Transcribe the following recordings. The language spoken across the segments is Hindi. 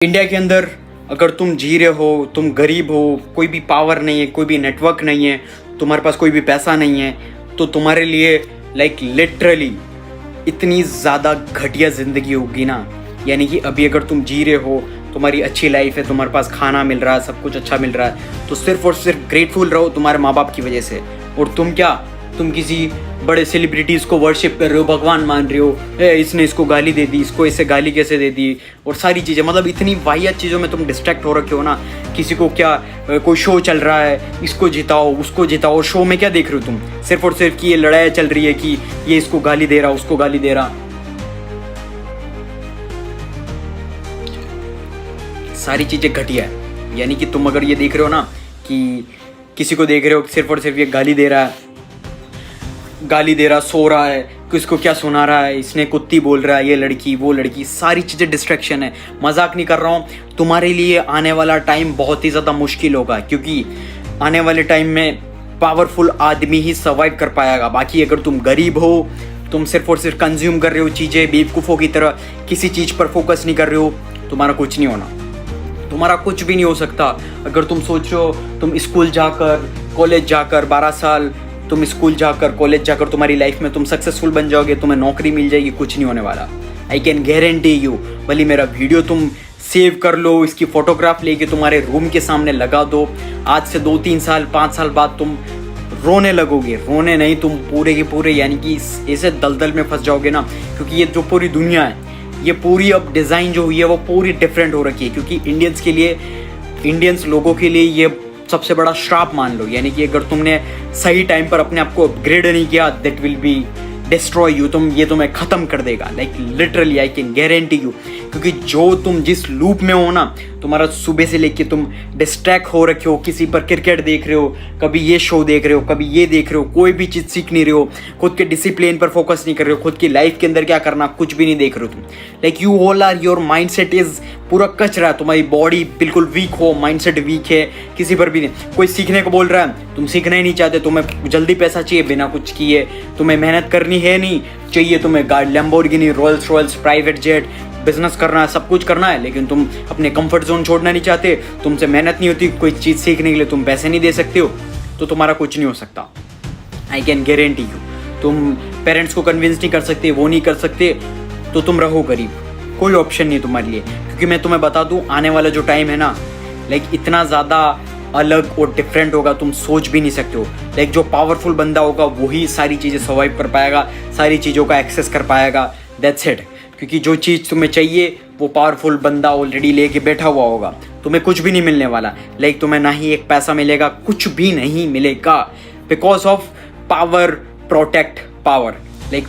इंडिया के अंदर अगर तुम जी रहे हो, तुम गरीब हो, कोई भी पावर नहीं है, कोई भी नेटवर्क नहीं है, तुम्हारे पास कोई भी पैसा नहीं है, तो तुम्हारे लिए लिटरली इतनी ज़्यादा घटिया ज़िंदगी होगी ना। यानी कि अभी अगर तुम जी रहे हो, तुम्हारी अच्छी लाइफ है, तुम्हारे पास खाना मिल रहा है, सब कुछ अच्छा मिल रहा है, तो सिर्फ और सिर्फ ग्रेटफुल रहो तुम्हारे माँ बाप की वजह से। और तुम किसी बड़े सेलिब्रिटीज़ को वर्शिप कर रहे हो, भगवान मान रहे हो, इसने इसको गाली दे दी, इसको इससे गाली कैसे दे दी, और सारी चीज़ें, मतलब इतनी वाहियात चीज़ों में तुम डिस्ट्रैक्ट हो रखे हो ना। किसी को क्या कोई शो चल रहा है, इसको जिताओ उसको जिताओ, शो में क्या देख रहे हो तुम? सिर्फ और सिर्फ कि ये लड़ाई चल रही है कि ये इसको गाली दे रहा, उसको गाली दे रहा। सारी चीज़ें घटिया है। यानी कि तुम अगर ये देख रहे हो ना कि किसी को देख रहे हो सिर्फ और सिर्फ ये गाली दे रहा, सो रहा है, किसको क्या सुना रहा है, इसने कुत्ती बोल रहा है, ये लड़की वो लड़की, सारी चीज़ें डिस्ट्रैक्शन है। मजाक नहीं कर रहा हूँ, तुम्हारे लिए आने वाला टाइम बहुत ही ज़्यादा मुश्किल होगा, क्योंकि आने वाले टाइम में पावरफुल आदमी ही सर्वाइव कर पाएगा। बाकी अगर तुम गरीब हो, तुम सिर्फ और सिर्फ कंज्यूम कर रहे हो चीज़ें बेवकूफ़ों की तरह, किसी चीज़ पर फोकस नहीं कर रहे हो, तुम्हारा कुछ नहीं होना, तुम्हारा कुछ भी नहीं हो सकता। अगर तुम सोचो तुम स्कूल जाकर, कॉलेज जाकर, 12 साल तुम स्कूल जाकर, कॉलेज जाकर तुम्हारी लाइफ में तुम सक्सेसफुल बन जाओगे, तुम्हें नौकरी मिल जाएगी, कुछ नहीं होने वाला। I can guarantee you. भले मेरा वीडियो तुम सेव कर लो, इसकी फोटोग्राफ लेके तुम्हारे रूम के सामने लगा दो, आज से 2-3 साल 5 साल बाद तुम रोने लगोगे। रोने नहीं, तुम पूरे के पूरे यानी कि ऐसे दलदल में फंस जाओगे ना, क्योंकि ये जो पूरी दुनिया है, ये पूरी अब डिज़ाइन जो हुई है वो पूरी डिफरेंट हो रखी है। क्योंकि इंडियंस लोगों के लिए ये सबसे बड़ा श्राप मान लो। यानी कि अगर तुमने सही टाइम पर अपने आप को अपग्रेड नहीं किया, that will be destroy you. ये तुम्हें ख़त्म कर देगा, literally I can guarantee you. क्योंकि जो तुम जिस लूप में हो ना, तुम्हारा सुबह से लेके तुम डिस्ट्रैक्ट हो रखे हो, किसी पर क्रिकेट देख रहे हो, कभी ये शो देख रहे हो, कभी ये देख रहे हो, कोई भी चीज़ सीख नहीं रहे हो, खुद के डिसिप्लिन पर फोकस नहीं कर रहे हो, खुद की लाइफ के अंदर क्या करना कुछ भी नहीं देख रहे हो तुम। You all are, your mindset is पूरा कचरा, तुम्हारी बॉडी बिल्कुल वीक हो, माइंड सेट वीक है, किसी पर भी नहीं। कोई सीखने को बोल रहा है, तुम सीखना ही नहीं चाहते, तुम्हें जल्दी पैसा चाहिए बिना कुछ किए, तुम्हें मेहनत करनी है नहीं, चाहिए तुम्हें गाड़ी, Lamborghini, Rolls Royce, private jet, business करना है, सब कुछ करना है, लेकिन तुम अपने कंफर्ट जोन छोड़ना नहीं चाहते, तुमसे मेहनत नहीं होती, कोई चीज़ सीखने के लिए तुम पैसे नहीं दे सकते हो, तो तुम्हारा कुछ नहीं हो सकता। I can guarantee you. तुम पेरेंट्स को कन्विंस नहीं कर सकते, वो नहीं कर सकते, तो तुम रहो गरीब, कोई ऑप्शन नहीं तुम्हारे लिए। क्योंकि मैं तुम्हें बता दूं, आने वाला जो टाइम है ना, इतना ज़्यादा अलग और डिफरेंट होगा, तुम सोच भी नहीं सकते हो। जो पावरफुल बंदा होगा वही सारी चीज़ें सर्वाइव कर पाएगा, सारी चीज़ों का एक्सेस कर पाएगा, दैट्स इट। क्योंकि जो चीज़ तुम्हें चाहिए वो पावरफुल बंदा ऑलरेडी लेके बैठा हुआ होगा। तुम्हें कुछ भी नहीं मिलने वाला, तुम्हें ना ही एक पैसा मिलेगा, कुछ भी नहीं मिलेगा, because of power protect power.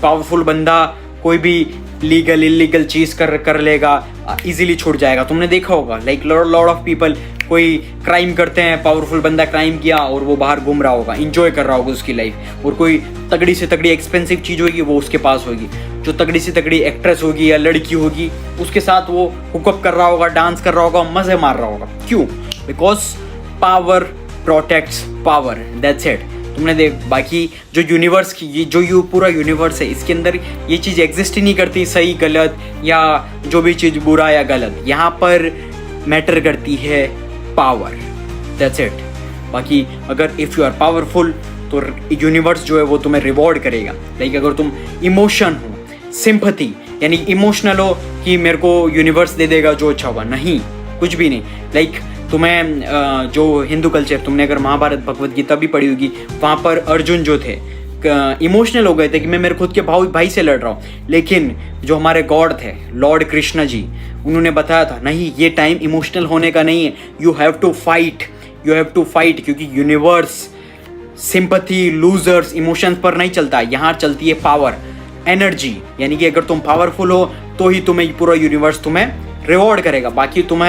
Powerful बंदा कोई भी लीगल इलीगल चीज़ कर लेगा, इजीली छूट जाएगा। तुमने देखा होगा लॉट ऑफ पीपल, कोई क्राइम करते हैं, पावरफुल बंदा क्राइम किया और वो बाहर घूम रहा होगा, इंजॉय कर रहा होगा उसकी लाइफ, और कोई तगड़ी से तगड़ी एक्सपेंसिव चीज़ होगी वो उसके पास होगी, जो तगड़ी से तगड़ी एक्ट्रेस होगी या लड़की होगी उसके साथ वो हुकअप कर रहा होगा, डांस कर रहा होगा, मज़े मार रहा होगा। क्यों? Because power protects power, that's it. तुमने देख, बाकी जो यूनिवर्स की जो पूरा यूनिवर्स है, इसके अंदर ये चीज़ एग्जिस्ट ही नहीं करती, सही गलत या जो भी चीज़ बुरा या गलत, यहाँ पर मैटर करती है पावर, दैट्स इट। बाकी अगर इफ़ यू आर पावरफुल तो यूनिवर्स जो है वो तुम्हें रिवॉर्ड करेगा। अगर तुम इमोशन हो, सिंपैथी यानी इमोशनल हो कि मेरे को यूनिवर्स दे देगा जो अच्छा हुआ, नहीं, कुछ भी नहीं। तुम्हें जो हिंदू कल्चर, तुमने अगर महाभारत भगवत गीता भी पढ़ी होगी, वहाँ पर अर्जुन जो थे इमोशनल हो गए थे कि मैं मेरे खुद के भाई से लड़ रहा हूँ, लेकिन जो हमारे गॉड थे, लॉर्ड कृष्ण जी, उन्होंने बताया था नहीं, ये टाइम इमोशनल होने का नहीं है, यू हैव टू फाइट, क्योंकि यूनिवर्स सिंपैथी, लूजर्स, इमोशंस पर नहीं चलता, यहाँ चलती है पावर, एनर्जी। यानी कि अगर तुम पावरफुल हो तो ही तुम्हें पूरा यूनिवर्स तुम्हें रिवॉर्ड करेगा। बाकी तुम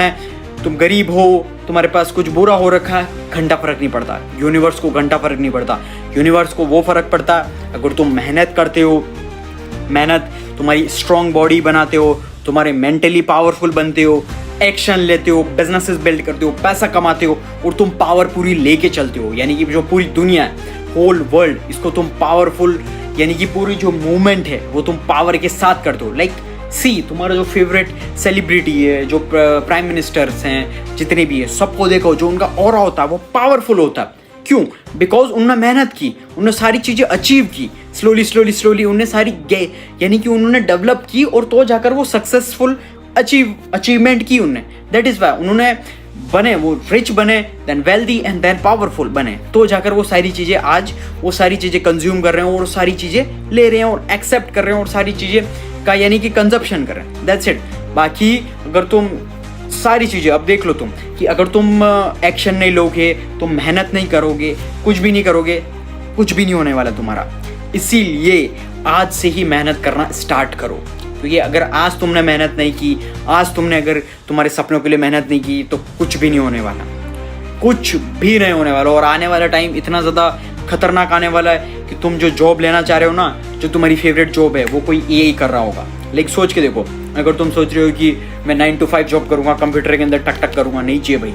गरीब हो, तुम्हारे पास कुछ बुरा हो रखा है, घंटा फर्क नहीं पड़ता, यूनिवर्स को घंटा फर्क नहीं पड़ता। यूनिवर्स को वो फर्क पड़ता है अगर तुम मेहनत करते हो, मेहनत तुम्हारी स्ट्रॉन्ग बॉडी बनाते हो, तुम्हारे मेंटली पावरफुल बनते हो, एक्शन लेते हो, बिजनेसेस बिल्ड करते हो, पैसा कमाते हो, और तुम पावर पूरी लेके चलते हो। यानी कि जो पूरी दुनिया है, होल वर्ल्ड, इसको तुम पावरफुल, यानी कि पूरी जो मूवमेंट है वो तुम पावर के साथ करते हो। सी तुम्हारा जो फेवरेट सेलिब्रिटी है, जो प्राइम मिनिस्टर्स हैं, जितने भी है, सबको देखो, जो उनका ऑरा होता है वो पावरफुल होता है। क्यों? बिकॉज उन्होंने मेहनत की, उन्होंने सारी चीज़ें अचीव की, स्लोली उन्हें सारी यानी कि उन्होंने डेवलप की और तो जाकर वो सक्सेसफुल अचीवमेंट की उन्होंने। दैट इज़ वाई उन्होंने बने, वो रिच बने, then wealthy and then powerful बने, तो जाकर वो सारी चीज़ें आज वो सारी चीज़ें कंज्यूम कर रहे हैं और सारी चीज़ें ले रहे हैं और एक्सेप्ट कर रहे हैं और सारी चीज़ें का यानी कि कंजप्शन कर रहे हैं। That's it. बाकी अगर तुम सारी चीज़ें अब देख लो तुम कि अगर तुम एक्शन नहीं लोगे, तुम मेहनत नहीं करोगे, कुछ भी नहीं करोगे, कुछ भी नहीं होने वाला तुम्हारा। इसीलिए आज से ही मेहनत करना स्टार्ट करो। क्योंकि अगर आज तुमने मेहनत नहीं की, आज तुमने अगर तुम्हारे सपनों के लिए मेहनत नहीं की, तो कुछ भी नहीं होने वाला, कुछ भी नहीं होने वाला। और आने वाला टाइम इतना ज़्यादा खतरनाक आने वाला है कि तुम जो जॉब लेना चाह रहे हो ना, जो तुम्हारी फेवरेट जॉब है, वो कोई एआई कर रहा होगा। लेकिन सोच के देखो, अगर तुम सोच रहे हो कि मैं 9 to 5 जॉब करूँगा, कंप्यूटर के अंदर टक टक करूँगा, नहीं चाहिए भाई।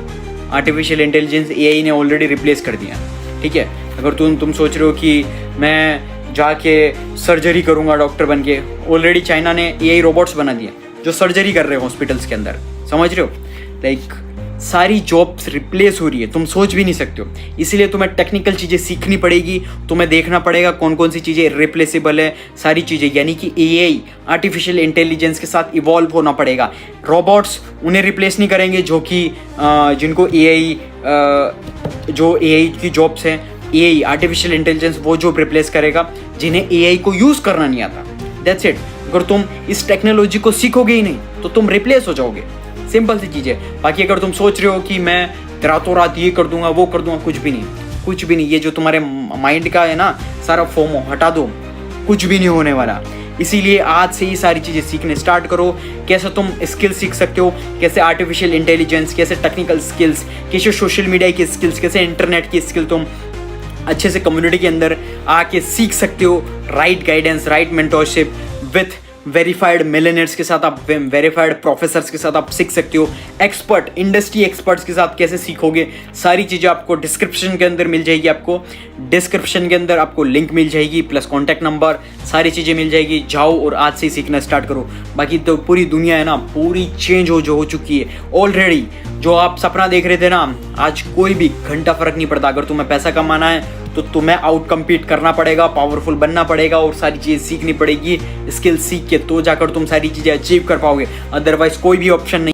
आर्टिफिशियल इंटेलिजेंस एआई ने ऑलरेडी रिप्लेस कर दिया, ठीक है। अगर तुम सोच रहे हो कि मैं जाके सर्जरी करूंगा डॉक्टर बन के, ऑलरेडी चाइना ने एआई रोबोट्स बना दिए जो सर्जरी कर रहे हैं हॉस्पिटल्स के अंदर, समझ रहे हो। लाइक सारी जॉब्स रिप्लेस हो रही है, तुम सोच भी नहीं सकते हो। इसीलिए तुम्हें टेक्निकल चीज़ें सीखनी पड़ेगी, तुम्हें देखना पड़ेगा कौन कौन सी चीज़ें रिप्लेसेबल है, सारी चीज़ें यानी कि एआई आर्टिफिशियल इंटेलिजेंस के साथ इवॉल्व होना पड़ेगा। रोबोट्स उन्हें रिप्लेस नहीं करेंगे जो कि जिनको जो एआई की जॉब्स हैं, एआई आर्टिफिशियल इंटेलिजेंस वो जॉब रिप्लेस करेगा जिन्हें एआई को यूज़ करना नहीं आता। That's it. अगर तुम इस टेक्नोलॉजी को सीखोगे ही नहीं तो तुम रिप्लेस हो जाओगे, सिंपल सी चीज़ है। बाकी अगर तुम सोच रहे हो कि मैं रातों रात ये कर दूंगा, वो कर दूंगा, कुछ भी नहीं, कुछ भी नहीं। ये जो तुम्हारे माइंड का है ना सारा फोमो हटा दो, कुछ भी नहीं होने वाला। इसीलिए आज से ही सारी चीज़ें सीखने स्टार्ट करो। कैसे तुम स्किल सीख सकते हो, कैसे आर्टिफिशियल इंटेलिजेंस, कैसे टेक्निकल स्किल्स, कैसे सोशल मीडिया की स्किल्स, कैसे इंटरनेट की स्किल तुम अच्छे से कम्युनिटी के अंदर आके सीख सकते हो। Right guidance, right mentorship with verified millionaires के साथ, आप वेरीफाइड प्रोफेसर्स के साथ आप सीख सकते हो। एक्सपर्ट, इंडस्ट्री एक्सपर्ट्स के साथ कैसे सीखोगे, सारी चीज़ें आपको डिस्क्रिप्शन के अंदर मिल जाएगी। आपको डिस्क्रिप्शन के अंदर आपको लिंक मिल जाएगी प्लस कॉन्टैक्ट नंबर, सारी चीज़ें मिल जाएगी। जाओ और आज से ही सीखना स्टार्ट करो। बाकी तो पूरी दुनिया है ना, पूरी चेंज हो चुकी है ऑलरेडी। जो आप सपना देख रहे थे ना, आज कोई भी घंटा फर्क नहीं पड़ता। अगर तुम्हें पैसा कमाना है तो तुम्हें आउट कम्पीट करना पड़ेगा, पावरफुल बनना पड़ेगा और सारी चीज़ें सीखनी पड़ेगी। स्किल सीख के तो जाकर तुम सारी चीज़ें अचीव कर पाओगे, अदरवाइज कोई भी ऑप्शन नहीं।